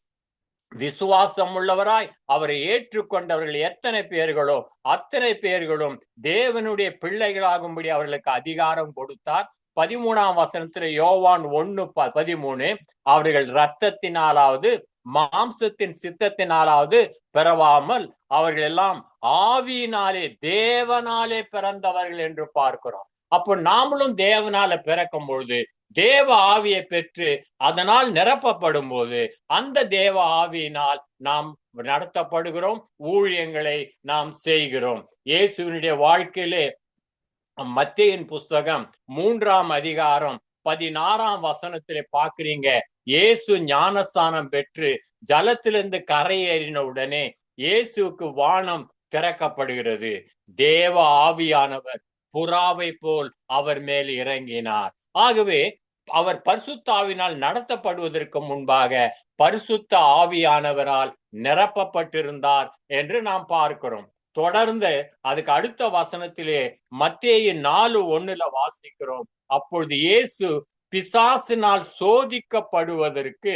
விசுவாசம் உள்ளவராய் அவரை ஏற்றுக்கொண்டவர்கள் எத்தனை பேர்களோ அத்தனை பேர்களும் தேவனுடைய பிள்ளைகளாகும்படி அவர்களுக்கு அதிகாரம் கொடுத்தார். 13ஆம் வசனத்துல யோவான் 1:13, அவர்கள் இரத்தத்தினாலாவது மாம்சத்தின் சித்தத்தினாலாவது பிறவாமல் அவர்கள் எல்லாம் ஆவியினாலே தேவனாலே பிறந்தவர்கள் என்று பார்க்கிறோம். அப்போ நாமளும் தேவனால பிறக்கும் பொழுது தேவ ஆவியை பெற்று அதனால் நிரப்பப்படும் போது அந்த தேவ ஆவியினால் நாம் நடத்தப்படுகிறோம், ஊழியங்களை நாம் செய்கிறோம். இயேசுவினுடைய வாழ்க்கையிலே மத்தேயின் புஸ்தகம் 3ஆம் அதிகாரம் 16ஆம் வசனத்திலே பாக்குறீங்க. இயேசு ஞானஸ்தானம் பெற்று ஜலத்திலிருந்து கரையேறின உடனே இயேசுவுக்கு வானம் திறக்கப்படுகிறது. தேவ ஆவியானவர் புறாவை போல் அவர் மேல் இறங்கினார். ஆகவே அவர் பரிசுத்த ஆவியினால் நடத்தப்படுவதற்கு முன்பாக பரிசுத்த ஆவியானவரால் நிரப்பப்பட்டிருந்தார் என்று நாம் பார்க்கிறோம். தொடர்ந்து அதுக்கு அடுத்த வசனத்திலே மத்தேயு 4:1 வாசிக்கிறோம். அப்பொழுது இயேசு பிசாசினால் சோதிக்கப்படுவதற்கு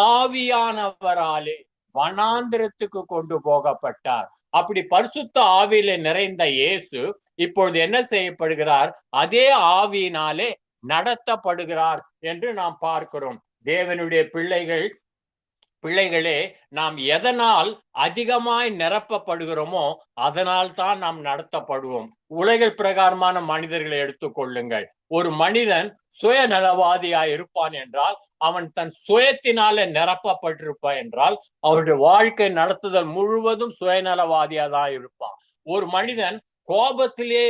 ஆவியானவராலே வனாந்திரத்துக்கு கொண்டு போகப்பட்டார். அப்படி பரிசுத்த ஆவியில நிறைந்த இயேசு இப்பொழுது என்ன செய்யப்படுகிறார்? அதே ஆவியினாலே நடத்தப்படுகிறார் என்று நாம் பார்க்கிறோம். தேவனுடைய பிள்ளைகளே, நாம் எதனால் அதிகமாய் நிரப்பப்படுகிறோமோ அதனால் தான் நாம் நடத்தப்படுவோம். உலகில் பிரகாரமான மனிதர்களை எடுத்துக்கொள்ளுங்கள். ஒரு மனிதன் சுயநலவாதியாய் இருப்பான் என்றால், அவன் தன் சுயத்தினால நிரப்பப்பட்டிருப்பான் என்றால், அவருடைய வாழ்க்கை நடத்துதல் முழுவதும் சுயநலவாதியா தான் இருப்பான். ஒரு மனிதன் கோபத்திலே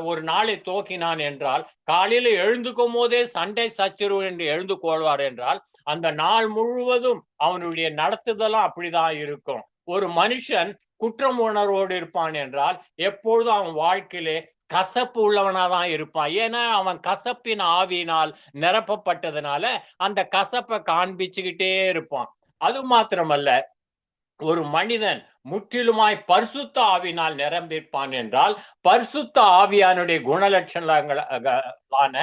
ஒரு நாளை தோக்கினான் என்றால், காலையில எழுந்துக்கும் போதே சண்டை சச்சரவு என்று எழுந்து கொள்வார் என்றால், அந்த நாள் முழுவதும் அவனுடைய நடத்துதலும் அப்படிதான் இருக்கும். ஒரு மனுஷன் குற்றம் உணர்வோடு இருப்பான் என்றால் எப்பொழுதும் அவன் வாழ்க்கையிலே கசப்பு உள்ளவனாதான் இருப்பான். ஏன்னா அவன் கசப்பின் ஆவியினால் நிரப்பப்பட்டதுனால அந்த கசப்பை காண்பிச்சுக்கிட்டே இருப்பான். அது மாத்திரமல்ல, ஒரு மனிதன் முற்றிலுமாய் பரிசுத்த ஆவியினால் நிரம்பியிருப்பான் என்றால், பரிசுத்த ஆவியானுடைய குணலட்சணங்களான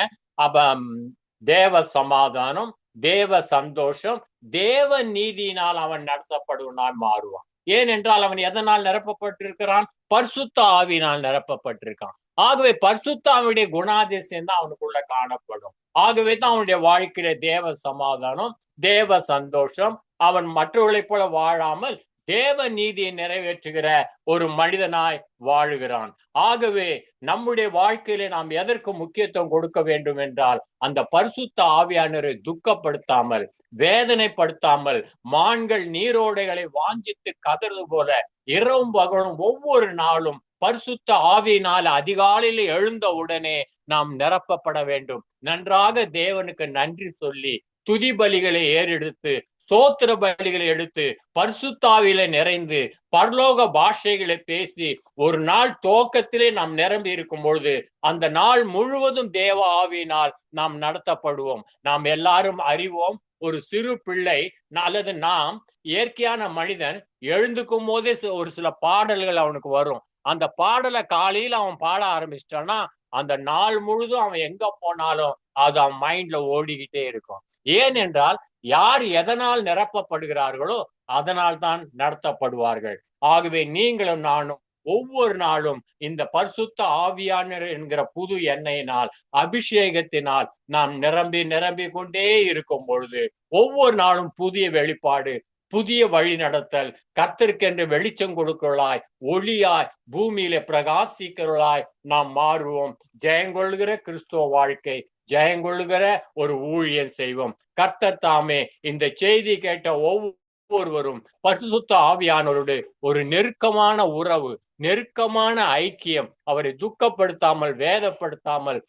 தேவ சமாதானம், தேவ சந்தோஷம், தேவ நீதியினால் அவன் நடத்தப்படுவனால் மாறுவான். ஏனென்றால் அவன் எதனால் நிரப்பப்பட்டிருக்கிறான்? பரிசுத்த ஆவியினால் நிரப்பப்பட்டிருக்கான். ஆகவே பரிசுத்த ஆவியுடைய குணாதிசயம் தான் அவனுக்குள்ள காணப்படும். ஆகவே தான் அவனுடைய வாழ்க்கையில தேவ சமாதானம், தேவ சந்தோஷம், அவன் மற்றவர்களைப் போல வாழாமல் தேவ நீதியை நிறைவேற்றுகிற ஒரு மனிதனாய் வாழுகிறான். ஆகவே நம்முடைய வாழ்க்கையிலே நாம் எதற்கு முக்கியத்துவம் கொடுக்க வேண்டும் என்றால், அந்த பரிசுத்த ஆவியானவரை துக்கப்படுத்தாமல், வேதனைப்படுத்தாமல், மான்கள் நீரோடைகளை வாஞ்சித்து கதறது போல இரவும் பகலும் ஒவ்வொரு நாளும் பரிசுத்த ஆவியினால் அதிகாலையில் எழுந்த உடனே நாம் நிரப்பப்பட வேண்டும். நன்றாக தேவனுக்கு நன்றி சொல்லி துதி பலிகளை ஏறெடுத்து, ஸ்தோத்திர பலிகளை எடுத்து, பரிசுத்தாவில நிறைந்து, பரலோக பாஷைகளை பேசி, ஒரு நாள் துவக்கத்திலே நாம் நிரம்பி இருக்கும் பொழுது அந்த நாள் முழுவதும் தேவ ஆவியினால் நாம் நடத்தப்படுவோம். நாம் எல்லாரும் அறிவோம், ஒரு சிறு பிள்ளை அல்லது நாம் இயற்கையான மனிதன் எழுந்துக்கும் போதே ஒரு சில பாடல்கள் அவனுக்கு வரும். அந்த பாடலை காலையில அவன் பாட ஆரம்பிச்சிட்டான்னா அந்த நாள் முழுதும் அவன் எங்க போனாலும் அது அவன் மைண்ட்ல ஓடிக்கிட்டே இருக்கும். ஏனென்றால் யார் எதனால் நிரப்பப்படுகிறார்களோ அதனால் தான் நடத்தப்படுவார்கள். ஆகவே நீங்களும் நானும் ஒவ்வொரு நாளும் இந்த பரிசுத்த ஆவியானவர் என்கிற புது எண்ணெயினால், அபிஷேகத்தினால் நாம் நிரம்பி கொண்டே இருக்கும் பொழுது ஒவ்வொரு நாளும் புதிய வெளிப்பாடு, புதிய வழி நடத்தல், கர்த்தருக்கென்று வெளிச்சம் கொடுக்கிறவளாய், ஒளியாய், பூமியில பிரகாசிக்கிறவளாய் நாம் மாறுவோம். ஜெயங்கொள்கிற கிறிஸ்துவ வாழ்க்கை, ஜெயங்கொள்கிற ஒரு ஊழியம் செய்வோம். கர்த்தர் தாமே இந்த செய்தி கேட்ட ஒவ்வொருவரும் பரிசுத்த ஆவியானவரோடு ஒரு நெருக்கமான உறவு, நெருக்கமான ஐக்கியம், அவரை துக்கப்படுத்தாமல், வேதப்படுத்தாமல்,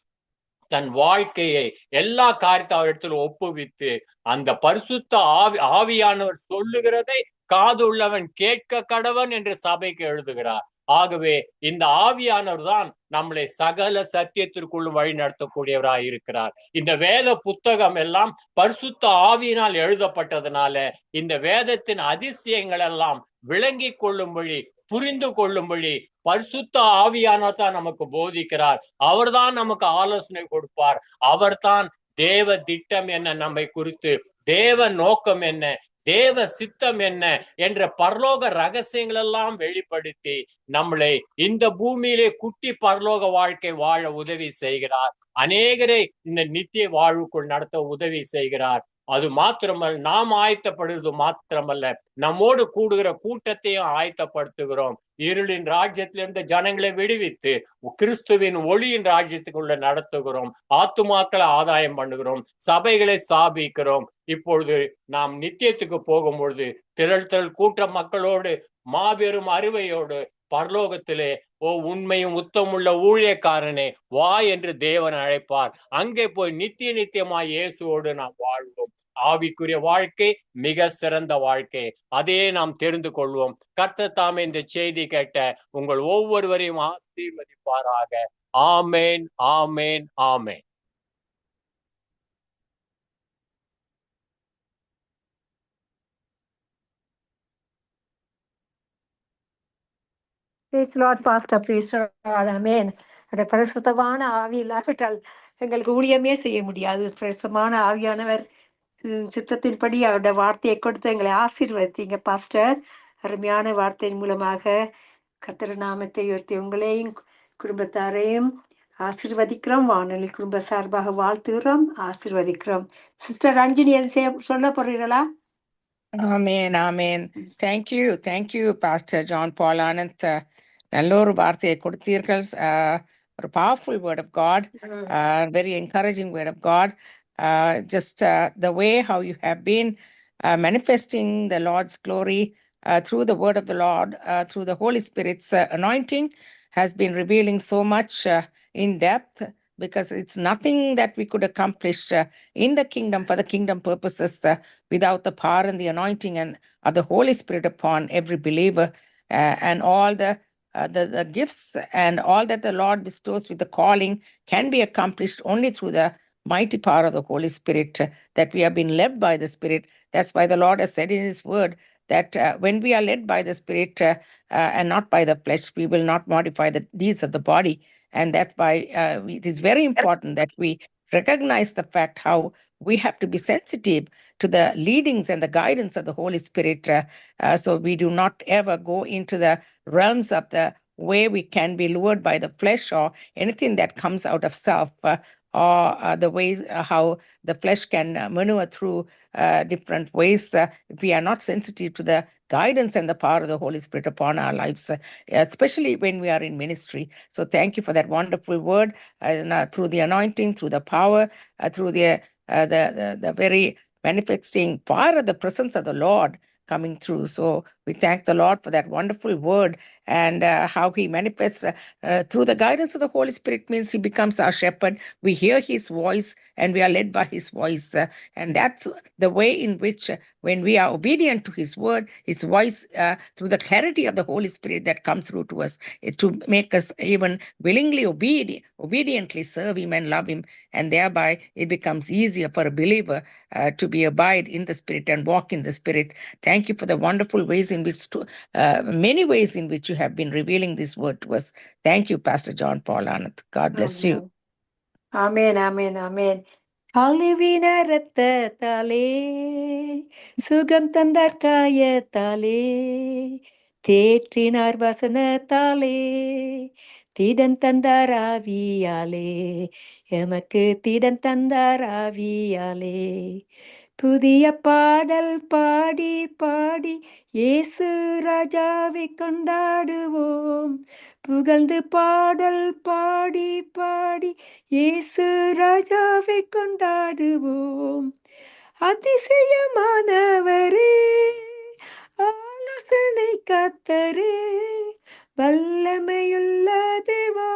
தன் வாழ்க்கையை எல்லா காரியத்தை அவரிடத்தில் ஒப்புவித்து, அந்த பரிசுத்த ஆவியானவர் சொல்லுகிறதை காது உள்ளவன் கேட்க கடவன் என்று சபைக்கு எழுதுகிறார். ஆகவே இந்த ஆவியானவர் தான் நம்மளை சகல சத்தியத்திற்குள்ளும் வழி நடத்தக்கூடியவராய் இருக்கிறார். இந்த வேத புத்தகம் எல்லாம் பரிசுத்த ஆவியினால் எழுதப்பட்டதுனால இந்த வேதத்தின் அதிசயங்கள் எல்லாம் விளங்கி கொள்ளும்படி, புரிந்து கொள்ளும்படி பரிசுத்த ஆவியானவர் தான் நமக்கு போதிக்கிறார். அவர்தான் நமக்கு ஆலோசனை கொடுப்பார். அவர்தான் தேவ திட்டம் என்ன நம்மை குறித்து, தேவ நோக்கம் என்ன, தேவ சித்தம் என்ன என்ற பரலோக ரகசியங்கள் எல்லாம் வெளிப்படுத்தி நம்மளை இந்த பூமியிலே குட்டி பரலோக வாழ்க்கை வாழ உதவி செய்கிறார். அநேகரை இந்த நித்திய வாழ்வுக்குள் நடத்த உதவி செய்கிறார். அது மாத்திரமல்ல, நாம் ஆயத்தப்படுவது மாத்திரமல்ல, நம்மோடு கூடுகிற கூட்டத்தையும் ஆயத்தப்படுத்துகிறோம். இருளின் ராஜ்யத்திலிருந்து ஜனங்களை விடுவித்து கிறிஸ்துவின் ஒளியின் ராஜ்யத்துக்குள்ள நடத்துகிறோம். ஆத்துமாக்களை ஆதாயம் பண்ணுகிறோம், சபைகளை ஸ்தாபிக்கிறோம். இப்பொழுது நாம் நித்தியத்துக்கு போகும்பொழுது திரள் கூட்ட மக்களோடு மாபெரும் அறுவையோடு பரலோகத்திலே உண்மையும் உத்தமுள்ள ஊழியக்காரனே வா என்று தேவன் அழைப்பார். அங்கே போய் நித்தியமாய் இயேசுவோடு நாம் வாழ்வோம். ஆவிக்குரிய வாழ்க்கை மிக சிறந்த வாழ்க்கை. அதையே நாம் தெரிந்து கொள்வோம். கர்த்தர் தாமே இந்த செய்தி கேட்ட உங்கள் ஒவ்வொருவரையும் ஆசீர்வதிப்பாராக. ஆமேன், ஆமேன், ஆமேன். Praise the Lord, Pastor. Praise the Lord. Amen. அந்த பரிசுத்தமான ஆவி இல்லாவிட்டால் எங்களுக்கு ஊழியமே செய்ய முடியாது. பரிசுத்தமான ஆவியானவர் சித்தத்தின்படி அவருடைய வார்த்தையை கொடுத்து எங்களை ஆசீர்வதித்தீங்க பாஸ்டர். அருமையான வார்த்தையின் மூலமாக கர்த்தர் நாமத்தை உயர்த்தி உங்களையும் குடும்பத்தாரையும் ஆசீர்வதிக்கிறோம். வானொலி குடும்ப சார்பாக வாழ்த்துகிறோம், ஆசீர்வதிக்கிறோம். சிஸ்டர் ரஞ்சினி சொல்ல போறீங்களா? Amen, amen. Thank you, Pastor John Paul Ananth. நல்ல ஒரு வார்த்தையை கொடுத்தீர்கள். ஒரு powerful word of God, very encouraging word of God. Just the way how you have been manifesting the Lord's glory through the word of the Lord, through the Holy Spirit's anointing has been revealing so much in depth, because it's nothing that we could accomplish in the kingdom for the kingdom purposes without the power and the anointing and of the Holy Spirit upon every believer, and all the gifts and all that the Lord bestows with the calling can be accomplished only through the mighty power of the Holy Spirit, that we have been led by the Spirit. That's why the Lord has said in His word that when we are led by the Spirit and not by the flesh, we will not modify the deeds of the body. And that's why it is very important that we recognize the fact how we have to be sensitive to the leadings and the guidance of the Holy Spirit, so we do not ever go into the realms of the way we can be lured by the flesh or anything that comes out of self, or the ways how the flesh can maneuver through different ways if we are not sensitive to the guidance and the power of the Holy Spirit upon our lives, especially when we are in ministry. So thank you for that wonderful word, through the anointing, through the power, through the very manifesting fire of the presence of the Lord coming through. So we thank the Lord for that wonderful word, and how He manifests through the guidance of the Holy Spirit means He becomes our shepherd. We hear His voice and we are led by His voice, and that's the way in which when we are obedient to His word, His voice, through the clarity of the Holy Spirit that comes through to us, is to make us even willingly obediently serve Him and love Him, and thereby it becomes easier for a believer to be abide in the Spirit and walk in the Spirit. Thank you for the wonderful ways in which many ways in which you have been revealing this word to us. Thank you, Pastor John Paul Ananth. God bless you. ஆமேன், ஆமேன், ஆமேன். கழுவின ரத்தத்தாலே சுகம் தந்தார் காயத்தாலே, தேற்றினார் வசனத்தாலே, திடன் தந்தார் ஆவியாலே, எமக்கு திடன் தந்தார் ஆவியாலே. புதிய பாடல் பாடி பாடி இயேசு ராஜாவை கொண்டாடுவோம், புகழ்ந்து பாடல் பாடி பாடி இயேசு ராஜாவை கொண்டாடுவோம். அதிசயமானவரே, ஆலோசனை கர்த்தரே, வல்லமையுள்ள தேவா,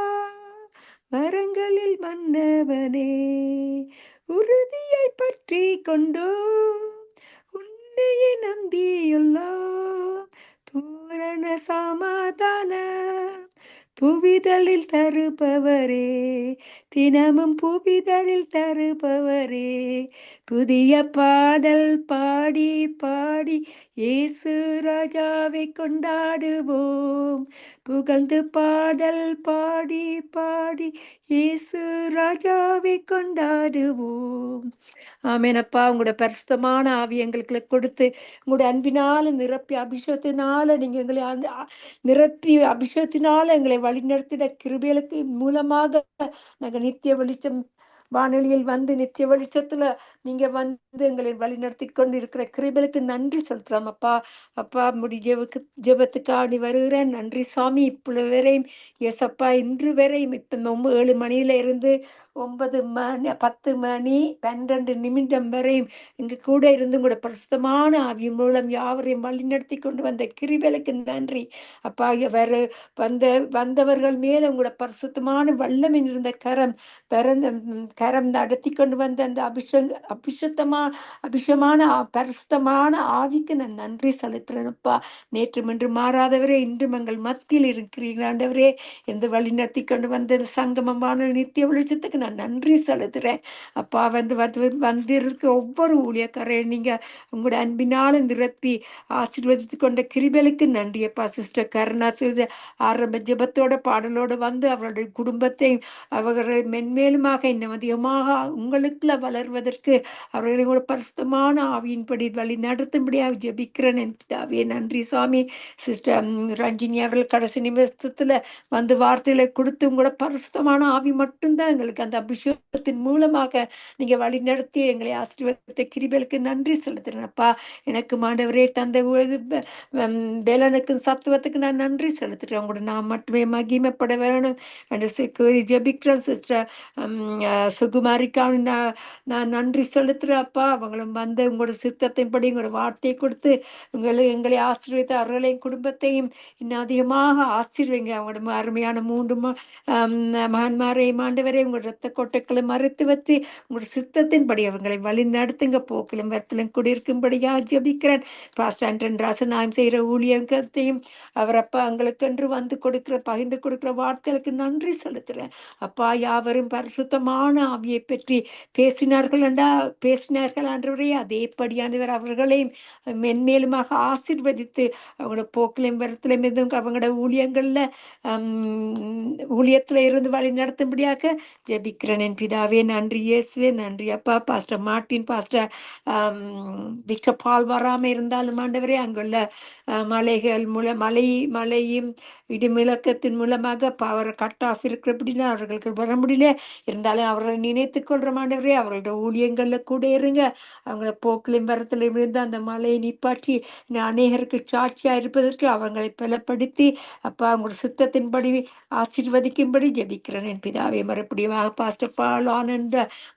மரங்களில் மன்னவனே, உறுதியை பற்றி கொண்டோ உன்னையே நம்பியுள்ளோம், பூரண சமாதானம் புவிதலில் தருபவரே, தினமும் புவிதலில் தருபவரே, புதிய பாடல் பாடி பாடி இயேசு ராஜாவை கொண்டாடுவோம். புகழ்ந்து பாடல் பாடி பாடி இயேசு ராஜாவை கொண்டாடுவோம். ஆமேனப்பா, உங்களோட பரிசுத்தமான ஆவி எங்களுக்கு கொடுத்து உங்களுடைய அன்பினால நிரப்பி அபிஷேகத்தினால நீங்க எங்களை நிரப்பி அபிஷேகத்தினால எங்களை வழிநடத்திட கிருபைகளுக்கு மூலமாக நாங்கள் நித்திய வெளிச்சம் வானொலியில் வந்து நித்திய வெளிச்சத்துல நீங்க வந்து எங்களை வழிநடத்தி கொண்டு இருக்கிற கிருபைகளுக்கு நன்றி செலுத்துறோம் அப்பா. அப்பா ஜெபத்துக்காக வருகிறேன். நன்றி சாமி. இப்பொழுது வரையும் எஸ்அப்பா, இன்று வரையும் இப்ப 7 மணியில இருந்து 9 மணி 10 மணி 12 நிமிடம் வரையும் இங்கு கூட இருந்து கூட பரிசுத்தமான ஆவி மூலம் யாவரையும் வழிநடத்தி கொண்டு வந்த கிருபைகளுக்கு நன்றி அப்பா. வந்தவர்கள் மேல உங்களோட பரிசுத்தமான வல்லமை இருந்த கரம் நடத்தி கொண்டு வந்த அந்த அபிஷமான பரிசுத்தமான ஆவிக்கு நான் நன்றி செலுத்துறேன்ப்பா. நேற்று இன்று மாறாதவரே, இன்றும் எங்கள் மத்தியில் இருக்கிறீர்கள் ஆண்டவரே. என்று வழி நடத்தி கொண்டு வந்த சங்கமமான நித்திய வெளிச்சத்துக்கு நான் நன்றி செலுத்துறேன் அப்பா. வந்திருக்க ஒவ்வொரு ஊழியக்காரையும் நீங்க உங்களோட அன்பினால நிரப்பி ஆசீர்வதித்து கொண்ட கிருபைகளுக்கு நன்றி அப்பா. சிஸ்டர் கருணா ஆரம்ப ஜெபத்தோட பாடலோடு வந்து அவருடைய குடும்பத்தை அவர்கள் மென்மேலுமாக இன்னும் அதிகமாக உங்களுக்குள்ள வளர்வதற்கு அவர்களோட பரிசுத்தமான ஆவியின்படி வழி நடத்தும்படியாக ஜெபிக்கிறேன் என் பிதாவே. நன்றி சுவாமி. சிஸ்டர் ரஞ்சினி அவர்கள் கடைசி நிமிஷத்துல வந்து வார்த்தைகளை கொடுத்து உங்களோட பரிசுத்தமான ஆவி மட்டும்தான் எங்களுக்கு அந்த அபிஷேகத்தின் மூலமாக நீங்க வழி நடத்தி எங்களை ஆசீர்வாதத்தை கிருபைகளுக்கு நன்றி செலுத்துறேன்ப்பா. எனக்கு ஆண்டவரே தந்த பேலனுக்கு சத்துவத்துக்கு நான் நன்றி செலுத்துறேன். உங்களோட நான் மட்டுமே மகிமைப்பட வேணும் என்று ஜெபிக்கிறேன். சிஸ்டர் சுகுமாரிக்கான நான் நன்றி செலுத்துறேன் அப்பா. அவங்களும் வந்து உங்களோட சித்தத்தின்படி உங்களோட வார்த்தையை கொடுத்து எங்களை ஆசீர்வதித்து அவர்களையும் குடும்பத்தையும் இன்னும் அதிகமாக ஆசீர்வைங்க. அவங்களோட அருமையான 3 மகன்மாரையும் ஆண்டவரை உங்களோட ரத்த கோட்டைகளை மறைத்து வச்சு உங்களோட சித்தத்தின்படி அவங்களை வழி நடத்துங்க. போக்கிலும் வரத்திலும் குடியிருக்கும்படியா ஜெபிக்கிறேன். பாஸ்டர் ஆண்டன் ராசன் நான் செய்கிற ஊழியத்தையும் அவர் அப்பா எங்களுக்கென்று வந்து பகிர்ந்து கொடுக்கிற வார்த்தைகளுக்கு நன்றி செலுத்துறேன் அப்பா. யாவரும் பரிசுத்தமான ஆவியை பற்றி பேசினார்கள் ஆண்டவரே. அதேபடியானவர் அவர்களையும் மென்மேலுமாக ஆசீர்வதித்து அவங்களோட போக்கிலையும் வரத்திலையும் இருந்து அவங்களோட ஊழியத்துல இருந்து வழி நடத்தும்படியாக ஜெபிக்கிறேன் என் பிதாவே. நன்றி இயேசுவே. நன்றி அப்பா. பாஸ்டர் மார்ட்டின் பாஸ்டர் விக்டர் பால் வராம இருந்தாலும் ஆண்டவரே அங்குள்ள மலைகள் மழையும் இடிமுழக்கத்தின் மூலமாக பவர் கட் ஆஃப் இருக்கிறபடினா அவர்களுக்கு வர முடியல. இருந்தாலும் அவர்களை நினைத்துக் கொள்ற ஆண்டவரே. அவர்களோட ஊழியங்கள்ல கூட இருங்க. அவங்கள போக்கிலும் வரத்திலும் இருந்து அந்த மலையை நிப்பாட்டி அநேகருக்கு சாட்சியா இருப்பதற்கு அவங்களை பலப்படுத்தி அப்பா உங்களோட சித்தத்தின்படி ஆசீர்வதிக்கும்படி ஜெபிக்கிறேன் என் பிதாவே. மறுபடியும் பாஸ்டர் பால் ஆனந்த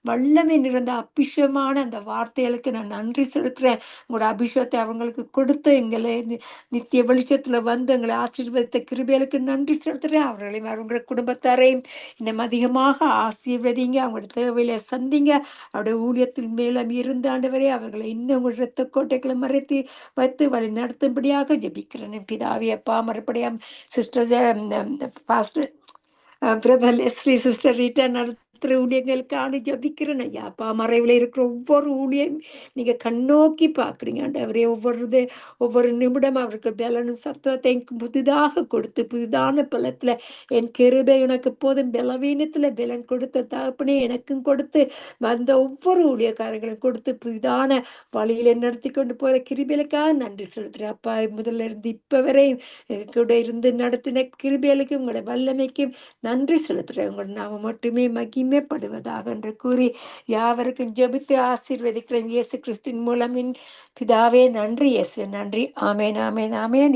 வல்லமை நிறைந்த அபிஷேகமான அந்த வார்த்தைகளுக்கு நான் நன்றி செலுத்துறேன். உங்களோட அபிஷேகத்தை அவங்களுக்கு கொடுத்து எங்களை நித்திய வெளிச்சத்துல வந்து எங்களை ஆசீர்வதித்த கிருபைகளுக்கு நன்றி செலுத்துறேன். அவர்களையும் அவங்களோட குடும்பத்தாரையும் இன்னும் அதிகமாக ஆசீர்வதிங்க. அவங்களோட தேவையில சந்திங்க. அவருடைய ஊழியத்தின் மேலும் இருந்து ஆண்டவரே அவர்களை இன்னும் உங்களோட ரத்த கோட்டைகளை மறைத்து வைத்து வழி நடத்தும்படியாக ஜெபிக்கிறேன் என் பிதாவே அப்பா. மறுபடியும் sister pastor brother Leslie sister Rita நடத்துகிற ஊழியங்களுக்கான ஜபிக்கிறேன் ஐயா அப்பா. மறைவில் இருக்கிற ஒவ்வொரு ஊழியம் நீங்க கண்ணோக்கி பார்க்குறீங்க ஆண்டவரே. ஒவ்வொரு நிமிடம் அவருக்கு பலனும் சத்துவத்தை புதிதாக கொடுத்து புதிதான பலத்துல என் கிருபை உனக்கு போதும் பலவீனத்துல பலன் கொடுத்த தகப்பனே எனக்கும் கொடுத்து வந்த ஒவ்வொரு ஊழியக்காரங்களும் கொடுத்து புதிதான வழியில நடத்தி கொண்டு போற கிருபைகளுக்காக நன்றி செலுத்துறேன் அப்பா. முதல்ல இருந்து இப்ப வரை கூட இருந்து நடத்தின கிருபைகளுக்கும் உங்களோட வல்லமைக்கும் நன்றி செலுத்துறேன். உங்களோட நாம மட்டுமே மகிமைப்படுவதாக என்று கூறி யாவருக்கும் ஜெபித்து ஆசீர்வதிக்கிறேன் இயேசு கிறிஸ்துவின் மூலம் பிதாவே. நன்றி இயேசு. நன்றி. ஆமேன் ஆமேன் ஆமேன்.